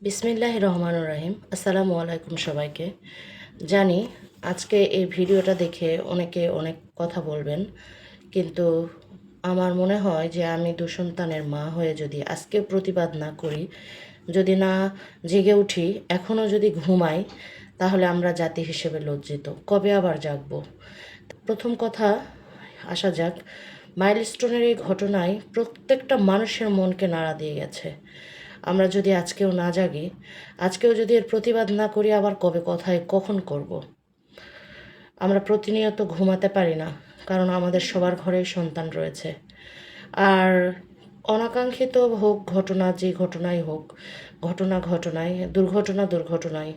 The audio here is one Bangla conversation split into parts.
বিসমিল্লাহির রহমানির রহিম। আসসালামু আলাইকুম সবাইকে। জানি আজকে এই ভিডিওটা দেখে অনেকে অনেক কথা বলবেন, কিন্তু আমার মনে হয় যে আমি দুঃসন্তানের মা হয়ে যদি আজকে প্রতিবাদ না করি, যদি না জেগে উঠি, এখনও যদি ঘুমাই, তাহলে আমরা জাতি হিসেবে লজ্জিত। কবে আবার জাগবো? প্রথম কথা আসা যাক, মাইলস্টোনের এই ঘটনায় প্রত্যেকটা মানুষের মনকে নাড়া দিয়ে গেছে। আমরা যদি আজকেও না জাগি, আজকেও যদি এর প্রতিবাদ না করি, আবার কবে কোথায় কখন করব। আমরা প্রতিনিয়ত ঘুমাতে পারি না, কারণ আমাদের সবার ঘরেই সন্তান রয়েছে। আর অনাকাঙ্ক্ষিত হোক ঘটনা, যে ঘটনাই হোক, ঘটনায় দুর্ঘটনায়,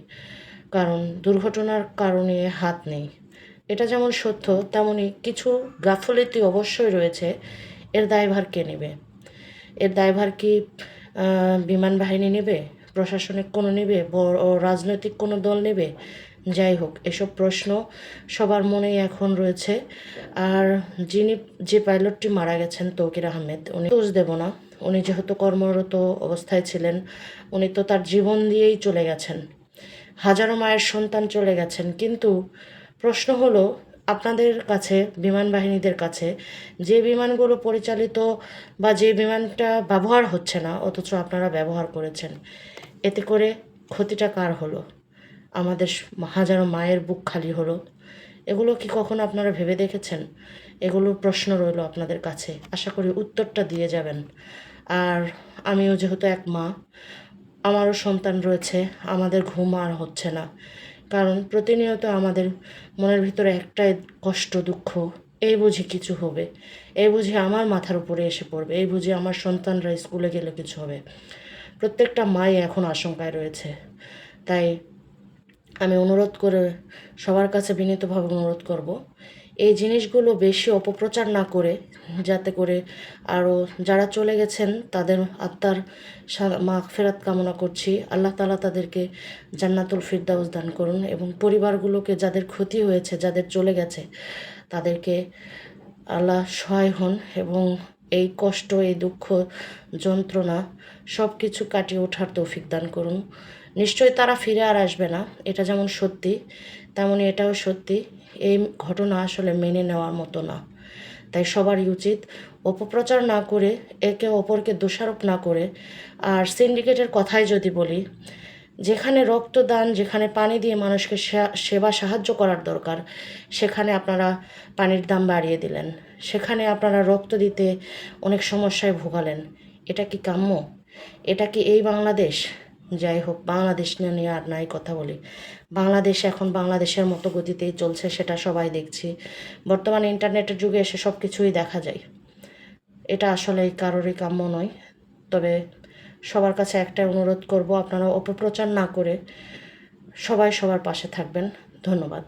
কারণ দুর্ঘটনার কারণে হাত নেই। এটা যেমন সত্য, তেমনি কিছু গাফিলতি অবশ্যই রয়েছে। এর দায়ভার কে নেবে? এর দায়ভার কি বিমান বাহিনী নেবে, প্রশাসনিক কোনো নেবে, বড় রাজনৈতিক কোনো দল নেবে? যাই হোক, এসব প্রশ্ন সবার মনেই এখন রয়েছে। আর যে পাইলটটি মারা গেছেন, তৌকির আহমেদ, উনি দোষ দেব না। উনি যেহেতু কর্মরত অবস্থায় ছিলেন, উনি তো তার জীবন দিয়েই চলে গেছেন। হাজারো মায়ের সন্তান চলে গেছেন, কিন্তু প্রশ্ন হলো আপনাদের কাছে, বিমান বাহিনীদের কাছে, যে বিমানগুলো পরিচালিত বা যে বিমানটা ব্যবহার হচ্ছে না অথচ আপনারা ব্যবহার করেছেন, এতে করে ক্ষতিটা কার হলো? আমাদের হাজারো মায়ের বুক খালি হলো। এগুলো কি কখনো আপনারা ভেবে দেখেছেন? এগুলো প্রশ্ন রইল আপনাদের কাছে, আশা করি উত্তরটা দিয়ে যাবেন। আর আমিও যেহেতু এক মা, আমারও সন্তান রয়েছে, আমাদের ঘুম আর হচ্ছে না। কারণ প্রতিনিয়ত আমাদের মনের ভিতরে একটাই কষ্ট, দুঃখ, এই বুঝি কিছু হবে, এই বুঝি আমার মাথার উপরে এসে পড়বে, এই বুঝি আমার সন্তানরা স্কুলে গেলে কিছু হবে। প্রত্যেকটা মাই এখন আশঙ্কায় রয়েছে। তাই আমি অনুরোধ করে, সবার কাছে বিনীতভাবে অনুরোধ করব, এই জিনিসগুলো বেশি অপপ্রচার না করে, যাতে করে আরও যারা চলে গেছেন তাদের আত্মার মাগফিরাত কামনা করছি। আল্লাহ তাআলা তাদেরকে জান্নাতুল ফিরদাউস দান করুন, এবং পরিবারগুলোকে, যাদের ক্ষতি হয়েছে, যাদের চলে গেছে, তাদেরকে আল্লাহ সহায় হন এবং এই কষ্ট, এই দুঃখ, যন্ত্রণা সব কিছু কাটিয়ে ওঠার তৌফিক দান করুন। নিশ্চয়ই তারা ফিরে আর আসবে না, এটা যেমন সত্যি, তেমনই এটাও সত্যি। এই ঘটনা আসলে মেনে নেওয়ার মতো না। তাই সবারই উচিত অপপ্রচার না করে, একে অপরকে দোষারোপ না করে, আর সিন্ডিকেটের কথাই যদি বলি, যেখানে রক্তদান, যেখানে পানি দিয়ে মানুষকে সেবা সাহায্য করার দরকার, সেখানে আপনারা পানির দাম বাড়িয়ে দিলেন। সেখানে আপনারা রক্ত দিতে অনেক সমস্যায় ভোগালেন। এটা কি কাম্য? এটা কি এই বাংলাদেশ? যাই হোক, বাংলাদেশ নিয়ে আর নাই কথা বলি। বাংলাদেশ এখন বাংলাদেশের মতো গতিতেই চলছে, সেটা সবাই দেখছি। বর্তমানে ইন্টারনেটের যুগে এসে সব কিছুই দেখা যায়। এটা আসলে কারোরই কাম্য নয়। তবে সবার কাছে একটাই অনুরোধ করব, আপনারা অপপ্রচার না করে সবাই সবার পাশে থাকবেন। ধন্যবাদ।